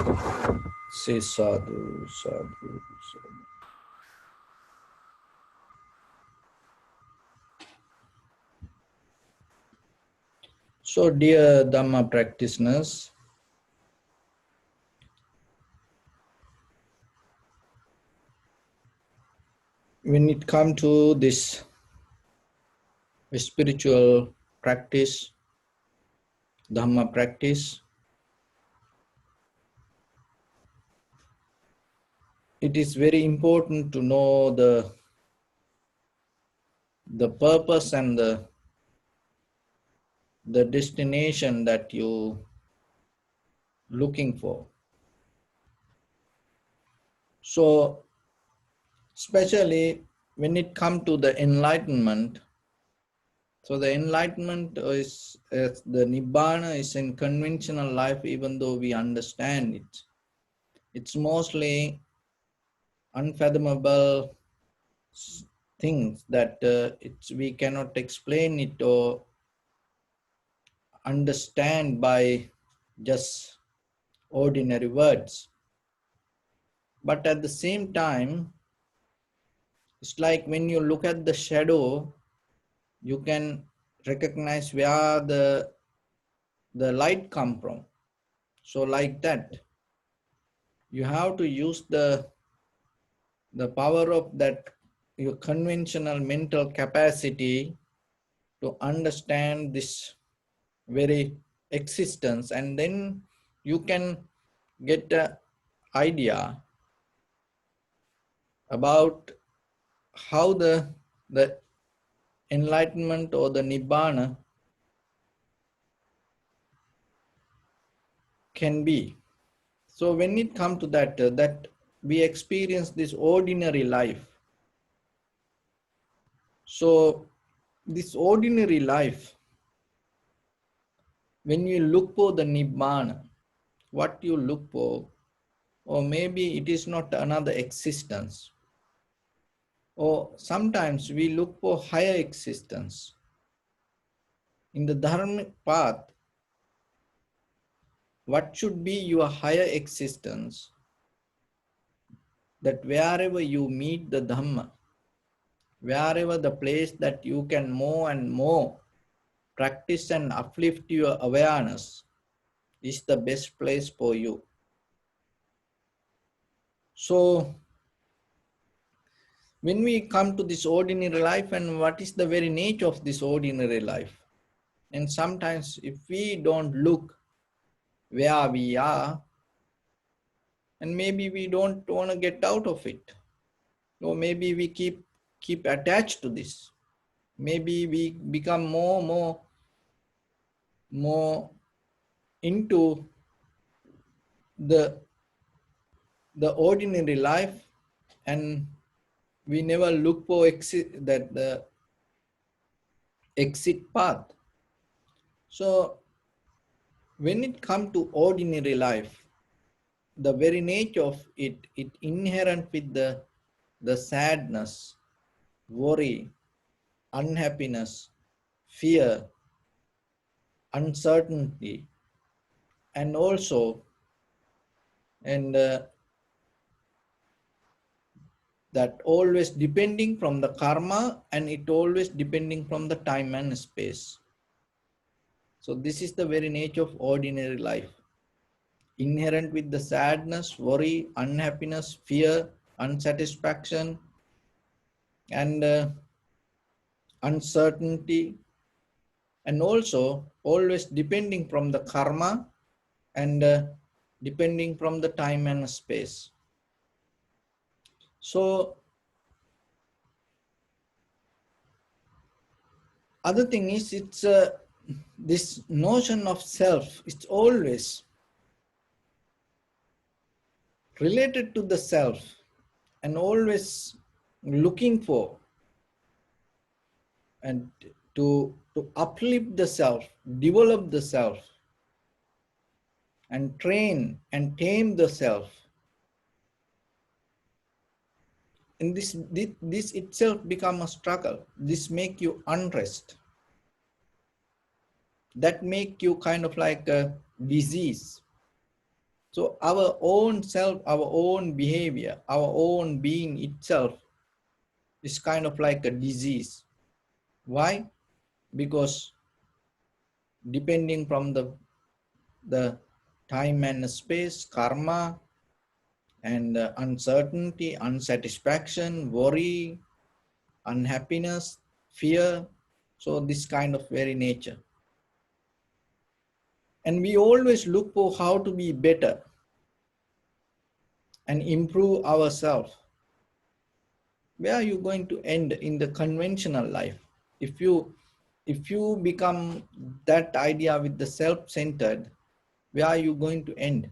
Say sadhu, sadhu, sadhu. So, dear Dhamma practitioners, when it comes to this spiritual practice, Dhamma practice, it is very important to know the purpose and the destination that you looking for. So, especially when it comes to the enlightenment, so the enlightenment is the Nibbana is in conventional life, even though we understand it. It's mostly unfathomable things that we cannot explain it or understand by just ordinary words. But at the same time, it's like when you look at the shadow, you can recognize where the light come from. So like that, you have to use the power of that your conventional mental capacity to understand this very existence, and then you can get an idea about how the enlightenment or the nibbana can be. So when it comes to that we experience this ordinary life. So this ordinary life, when you look for the nibbana, what you look for, or maybe it is not another existence, or sometimes we look for higher existence. In the dharmic path, what should be your higher existence? That wherever you meet the Dhamma, wherever the place that you can more and more practice and uplift your awareness, is the best place for you. So, when we come to this ordinary life, and what is the very nature of this ordinary life? And sometimes if we don't look where we are, and maybe we don't want to get out of it, or maybe we keep attached to this. Maybe we become more into the ordinary life, and we never look for the exit path. So when it comes to ordinary life, the very nature of it inherent with the sadness, worry, unhappiness, fear, uncertainty, and also that always depending from the karma, and it always depending from the time and space. So this is the very nature of ordinary life, inherent with the sadness, worry, unhappiness, fear, unsatisfaction, and uncertainty, and also always depending from the karma, and depending from the time and space. So other thing is, it's this notion of self, it's always related to the self, and always looking for and to uplift the self, develop the self, and train and tame the self. And this itself become a struggle. This make you unrest. That make you kind of like a disease. So our own self, our own behavior, our own being itself is kind of like a disease. Why? Because depending from the time and space, karma, and uncertainty, unsatisfaction, worry, unhappiness, fear. So this kind of very nature. And we always look for how to be better and improve ourselves. Where are you going to end in the conventional life? If you become that idea with the self-centered, where are you going to end?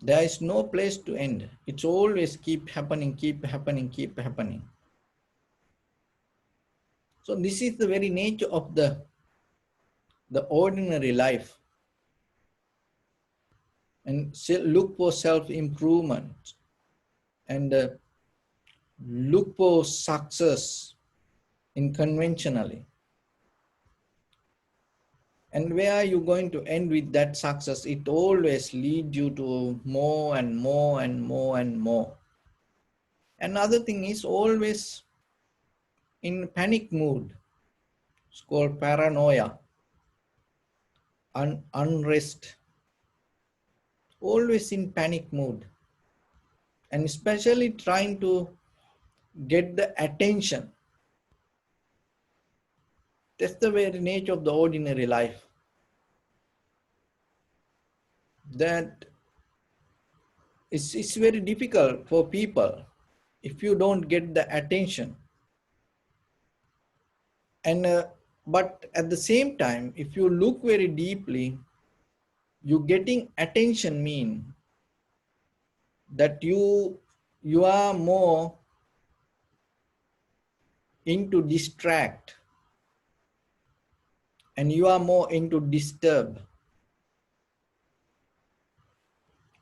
There is no place to end. It's always keep happening, keep happening, keep happening. So this is the very nature of the ordinary life. And look for self-improvement and look for success in conventionally. And where are you going to end with that success? It always leads you to more and more and more and more. Another thing is always in panic mood. It's called paranoia, unrest, always in panic mood. And especially trying to get the attention. That's the very nature of the ordinary life. That it's very difficult for people if you don't get the attention. And but at the same time, if you look very deeply, you getting attention mean that you are more into distract and you are more into disturb.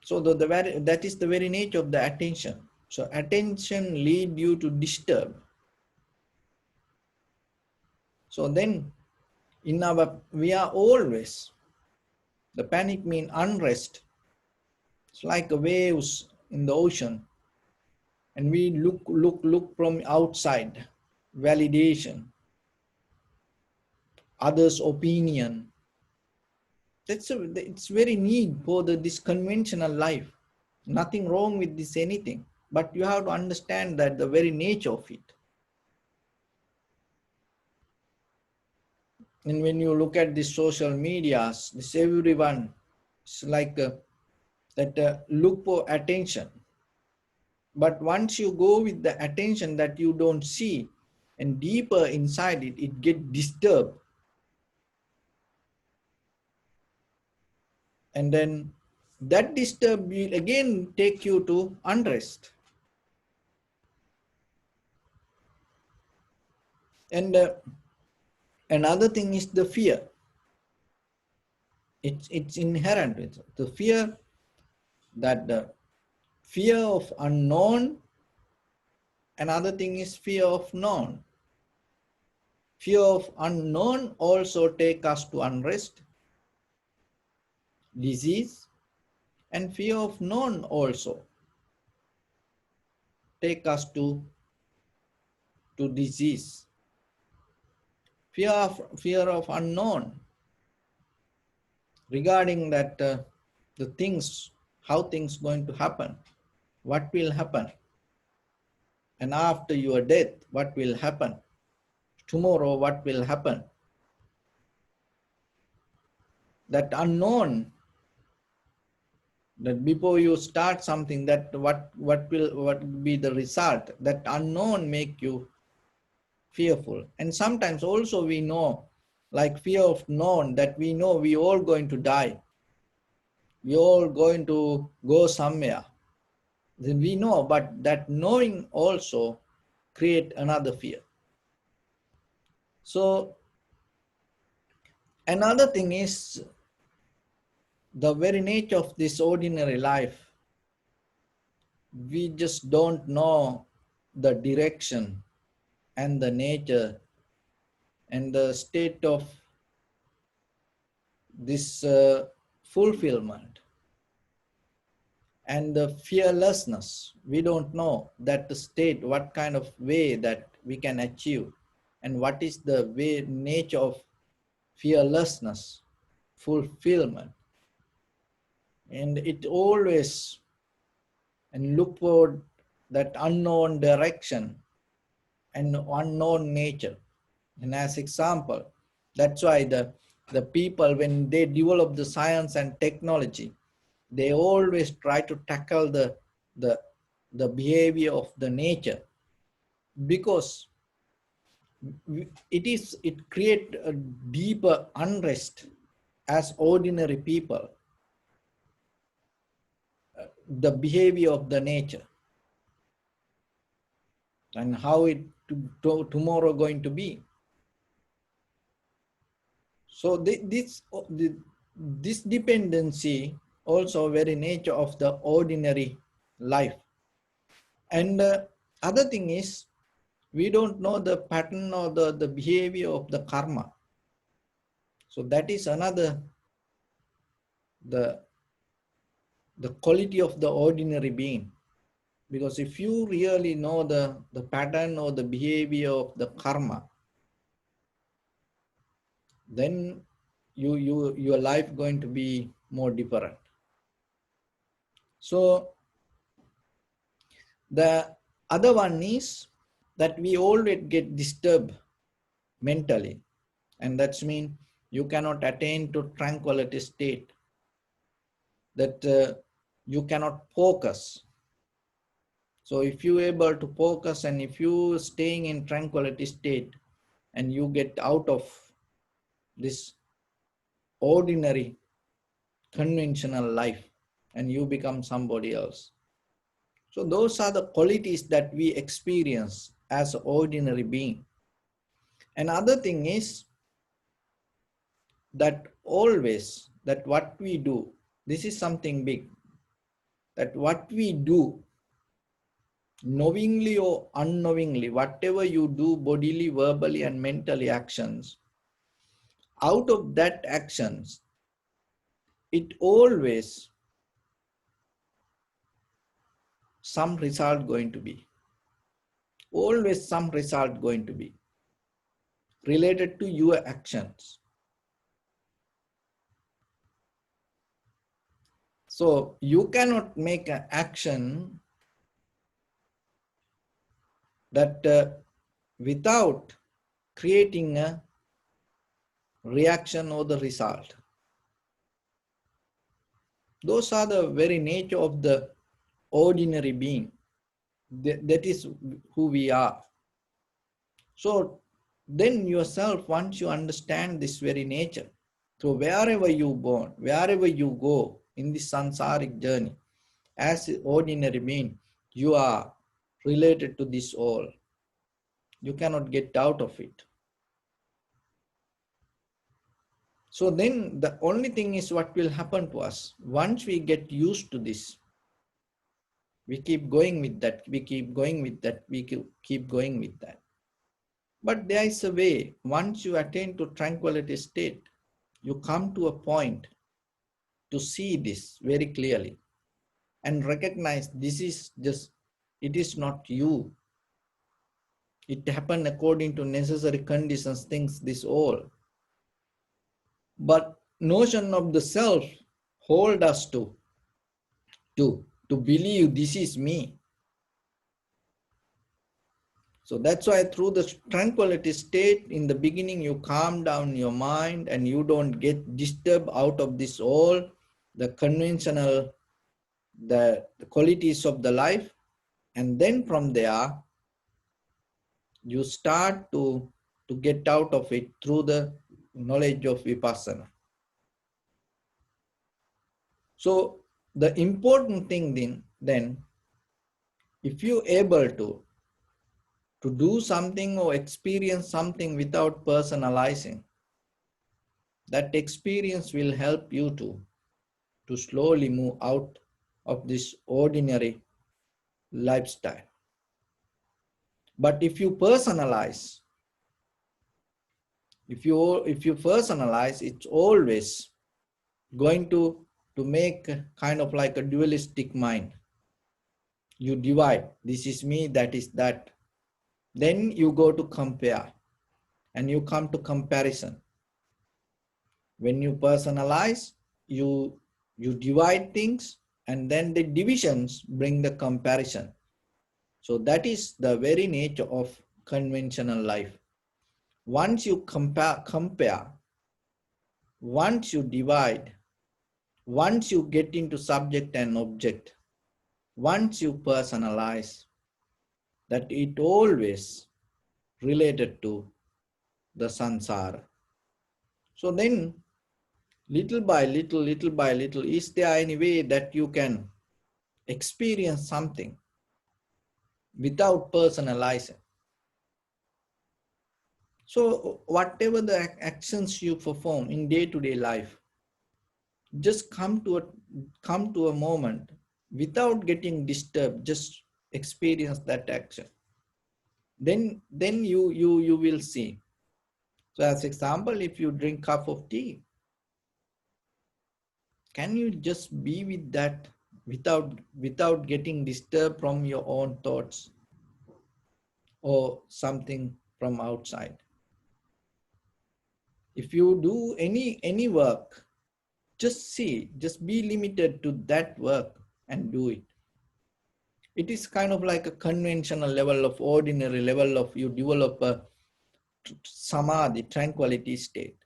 So that is the very nature of the attention. So attention lead you to disturb. So then we are always, the panic mean unrest. It's like waves in the ocean. And we look from outside, validation, others' opinion. It's very need for this conventional life. Nothing wrong with this anything, but you have to understand that the very nature of it. And when you look at the social medias, this everyone, it's like that look for attention. But once you go with the attention that you don't see, and deeper inside it, it gets disturbed. And then that disturb will again take you to unrest. And another thing is the fear. It's inherent. It's the fear, that the fear of unknown. Another thing is fear of known. Fear of unknown also take us to unrest, disease, and fear of known also take us to disease. Fear of unknown, regarding that the things, how things going to happen, what will happen, and after your death, what will happen, tomorrow, what will happen. That unknown, that before you start something, that what will be the result, that unknown make you fearful. And sometimes also we know, like fear of known, that we know we all going to die, we all going to go somewhere. Then we know, but that knowing also create another fear. So another thing is the very nature of this ordinary life. We just don't know the direction and the nature and the state of this fulfillment, and the fearlessness. We don't know that the state, what kind of way that we can achieve, and what is the way, nature of fearlessness, fulfillment. And it always, and look for that unknown direction and unknown nature. And as example, that's why the people, when they develop the science and technology, they always try to tackle the, the behavior of the nature, because it create a deeper unrest as ordinary people, the behavior of the nature and how it tomorrow going to be. So this dependency also very nature of the ordinary life. And other thing is, we don't know the pattern or the behavior of the karma. So that is another, the quality of the ordinary being. Because if you really know the pattern or the behavior of the karma, then your life going to be more different. So the other one is that we always get disturbed mentally, and that's mean you cannot attain to tranquility state, that you cannot focus. So if you able to focus, and if you staying in tranquility state, and you get out of this ordinary conventional life, and you become somebody else. So those are the qualities that we experience as an ordinary being. Another thing is that always, that what we do, this is something big, that what we do, knowingly or unknowingly, whatever you do bodily, verbally and mentally actions, out of that actions, it always some result going to be, always some result going to be related to your actions. So you cannot make an action that without creating a reaction or the result. Those are the very nature of the ordinary being. That is who we are. So then yourself, once you understand this very nature, so wherever you born, wherever you go in this sansaric journey, as an ordinary being, you are related to this all. You cannot get out of it. So then the only thing is what will happen to us. Once we get used to this, we keep going with that, we keep going with that, we keep going with that. But there is a way, once you attain to tranquility state, you come to a point to see this very clearly and recognize this is just, it is not you. It happened according to necessary conditions, things, this all. But notion of the self hold us to believe this is me. So that's why through the tranquility state, in the beginning, you calm down your mind and you don't get disturbed out of this all, the conventional, the qualities of the life. And then from there, you start to get out of it through the knowledge of vipassana. So the important thing then if you're able to do something or experience something without personalizing, that experience will help you to slowly move out of this ordinary lifestyle. But if you personalize, if you personalize, it's always going to to make kind of like a dualistic mind. You divide, this is me, that is that. Then you go to compare and you come to comparison. When you personalize, you divide things, and then the divisions bring the comparison. So that is the very nature of conventional life. Once you compare, once you divide, once you get into subject and object, once you personalize, that it always related to the sansara. So then, little by little, is there any way that you can experience something without personalizing? So whatever the actions you perform in day-to-day life, just come to a moment without getting disturbed, just experience that action. Then you will see. So as example, if you drink cup of tea, can you just be with that without getting disturbed from your own thoughts or something from outside? If you do any work, just be limited to that work and do it. It is kind of like a conventional level of ordinary level of you develop a samadhi, tranquility state.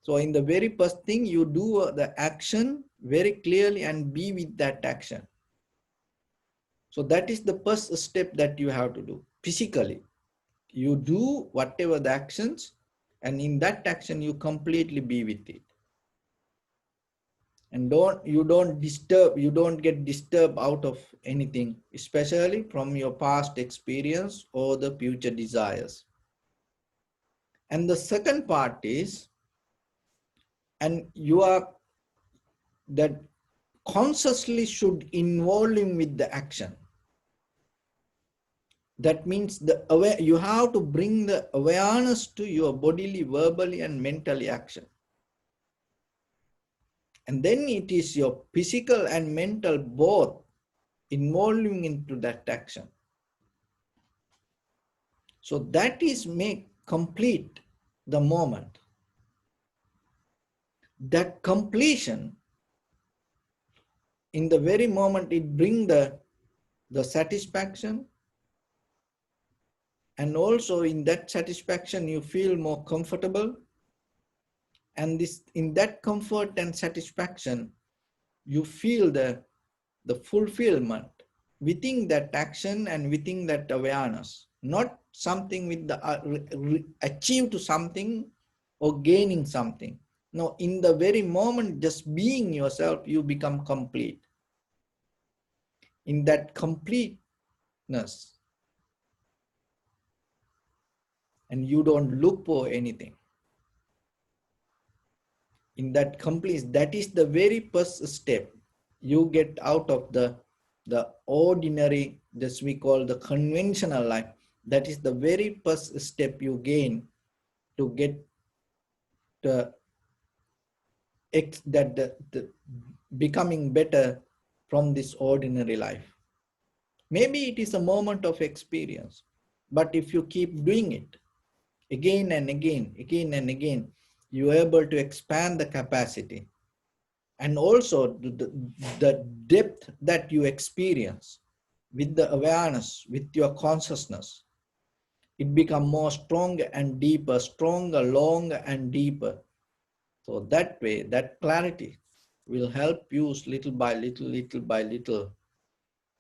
So in the very first thing, you do the action very clearly and be with that action. So that is the first step that you have to do physically. You do whatever the actions, and in that action you completely be with it. And you don't get disturbed out of anything, especially from your past experience or the future desires. And the second part is, and you are that consciously should involve him with the action. That means you have to bring the awareness to your bodily, verbally, and mentally action. And then it is your physical and mental both involving into that action. So that is make complete the moment. That completion, in the very moment, it brings the satisfaction, and also in that satisfaction you feel more comfortable, and in that comfort and satisfaction you feel the fulfillment within that action and within that awareness, not something with the achieve to something or gaining something. No, in the very moment, just being yourself, you become complete. In that completeness, and you don't look for anything. In that complete, that is the very first step. You get out of the ordinary, this we call the conventional life. That is the very first step you gain to get the becoming better from this ordinary life. Maybe it is a moment of experience, but if you keep doing it again and again, you are able to expand the capacity, and also the depth that you experience with the awareness, with your consciousness. It becomes more stronger and deeper, stronger, longer and deeper. So that way, that clarity will help you little by little,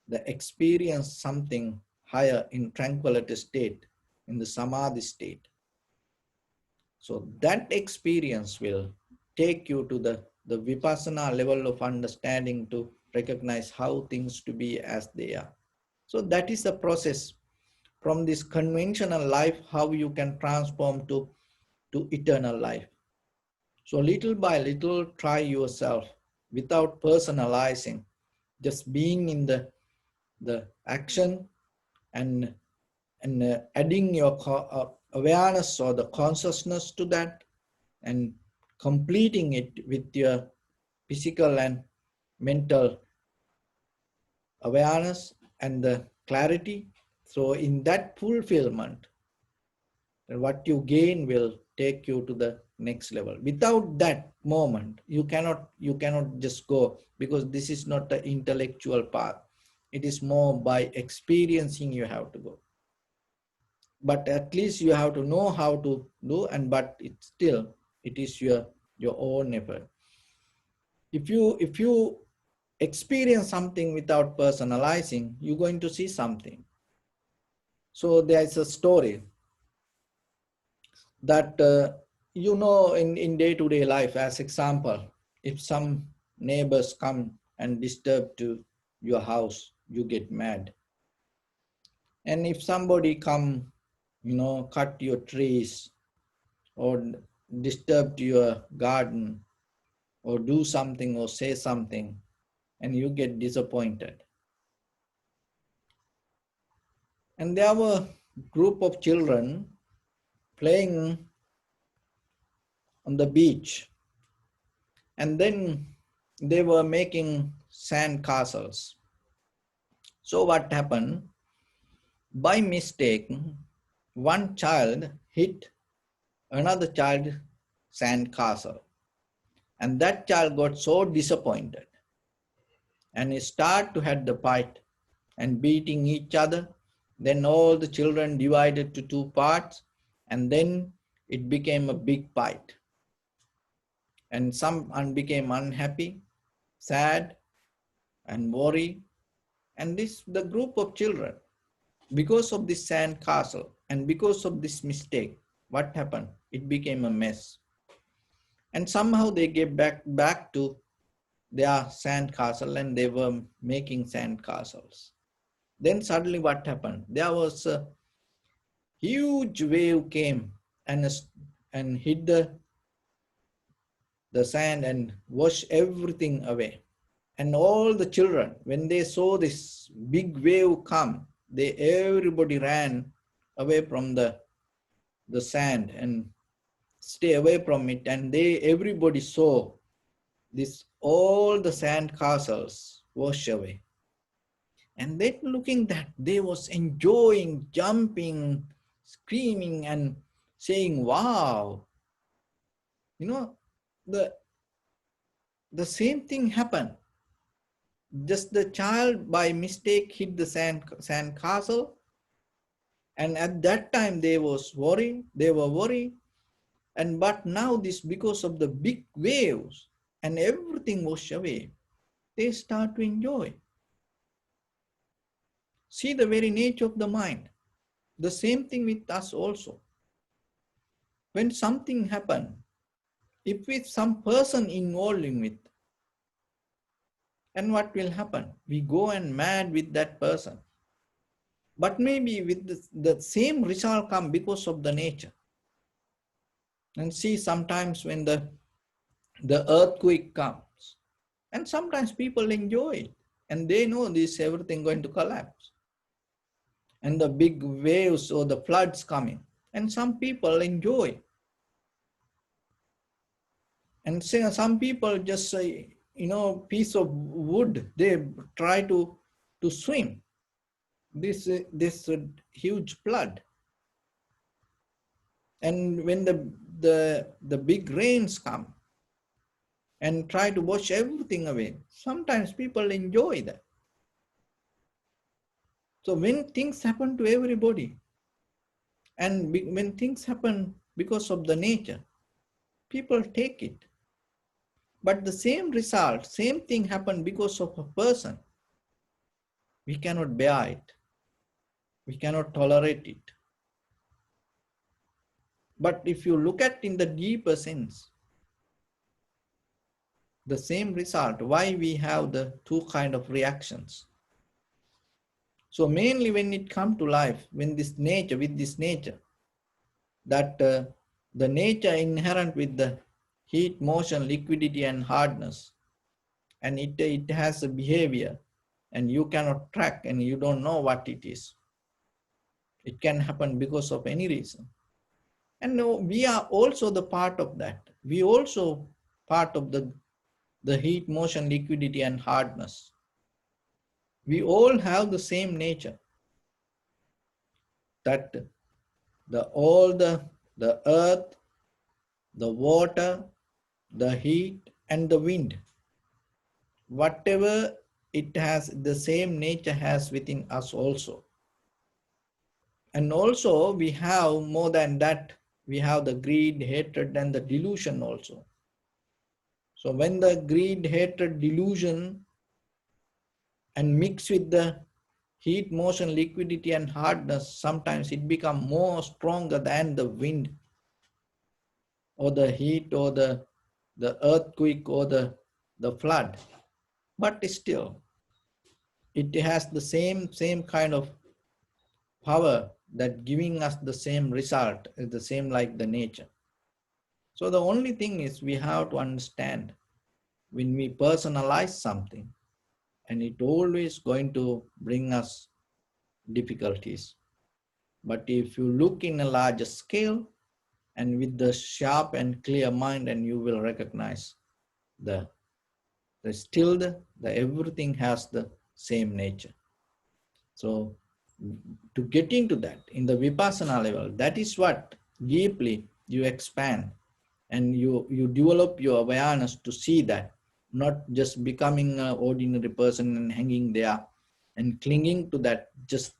the experience something higher in tranquility state, in the samadhi state. So that experience will take you to the vipassana level of understanding, to recognize how things to be as they are. So that is the process from this conventional life, how you can transform to eternal life. So little by little, try yourself without personalizing, just being in the action, and adding your awareness or the consciousness to that, and completing it with your physical and mental awareness and the clarity. So in that fulfillment, what you gain will take you to the next level. Without that moment, you cannot just go, because this is not the intellectual path. It is more by experiencing you have to go. But at least you have to know how to do, and but it's still, it is your own effort. If you experience something without personalizing, you're going to see something. So there's a story that in day-to-day life. As example, if some neighbors come and disturb to your house, you get mad. And if somebody come, cut your trees or disturb to your garden or do something or say something, and you get disappointed. And there were a group of children playing on the beach, and then they were making sand castles. So what happened? By mistake, one child hit another child sand castle, and that child got so disappointed, and he started to have the fight and beating each other. Then all the children divided to two parts, and then it became a big fight. And some became unhappy, sad, and worried. And this the group of children, because of this sand castle and because of this mistake, what happened? It became a mess. And somehow they get back to their sand castle, and they were making sand castles. Then suddenly what happened? There was a huge wave came and hit the sand and washed everything away. And all the children, when they saw this big wave come, everybody ran away from the sand and stay away from it. And everybody saw this, all the sand castles wash away. And then looking that, they was enjoying, jumping, screaming and saying, wow. The the same thing happened. Just the child by mistake hit the sand castle, and at that time they were worried, and but now this, because of the big waves and everything washed away, they start to enjoy. See the very nature of the mind. The same thing with us also. When something happen, if with some person involved in it, and what will happen? We go and mad with that person. But maybe with the same result come because of the nature. And see, sometimes when the earthquake comes, and sometimes people enjoy it, and they know this everything going to collapse. And the big waves or the floods coming, and some people enjoy. And say some people just say, piece of wood, they try to swim this huge flood. And when the big rains come and try to wash everything away, sometimes people enjoy that. So when things happen to everybody, and when things happen because of the nature, people take it. But the same result, same thing happened because of a person, we cannot bear it. We cannot tolerate it. But if you look at in the deeper sense, the same result, why we have the two kind of reactions. So mainly when it comes to life, with this nature, that the nature inherent with the heat, motion, liquidity and hardness, and it has a behavior, and you cannot track, and you don't know what it is. It can happen because of any reason. And we are also the part of that. We also part of the the heat, motion, liquidity, and hardness. We all have the same nature, that the earth, the water, the heat, and the wind, whatever it has, the same nature has within us also. And also we have more than that, we have the greed, hatred, and the delusion also. So when the greed, hatred, delusion and mix with the heat, motion, liquidity, and hardness, sometimes it becomes more stronger than the wind or the heat or the earthquake or the flood. But still, it has the same kind of power that giving us the same result, is the same like the nature. So the only thing is we have to understand, when we personalize something, and it always going to bring us difficulties. But if you look in a larger scale and with the sharp and clear mind, and you will recognize the still the everything has the same nature. So to get into that in the vipassana level, that is what deeply you expand, and you develop your awareness to see that, not just becoming an ordinary person and hanging there and clinging to that, just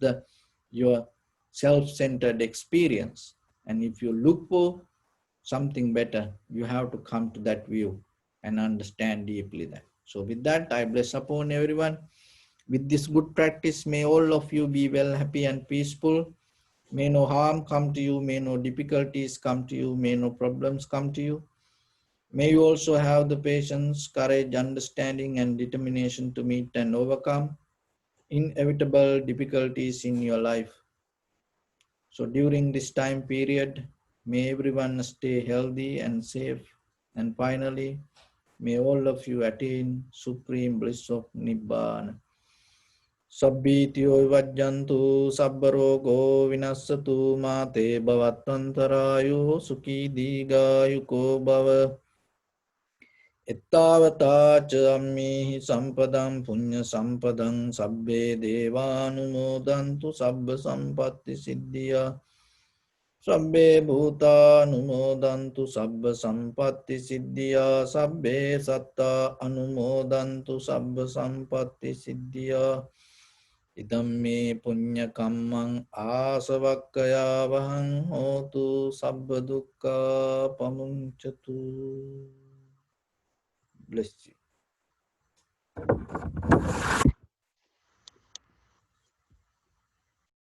your self-centered experience. And if you look for something better, you have to come to that view and understand deeply that. So with that, I bless upon everyone. With this good practice, may all of you be well, happy, and peaceful. May no harm come to you, may no difficulties come to you, may no problems come to you. May you also have the patience, courage, understanding, and determination to meet and overcome inevitable difficulties in your life. So during this time period, may everyone stay healthy and safe. And finally, may all of you attain supreme bliss of Nibbana. Sabbitiyo vajjantu sabbarogo vinassatu mate bhavattantarayo sukhi digayuko bhava. Ittavata ca ammihi sampadam punya sampadam sabbe devanumodantu sabba sampatti siddhya. Sabbe bhutanumodantu sabba sampatti siddhya. Sabbe satta anumodantu sabba sampatti siddhya. Idam me punya kammang asavakkaya vahang hotu sabba dukkha pamunchatu. Bless you.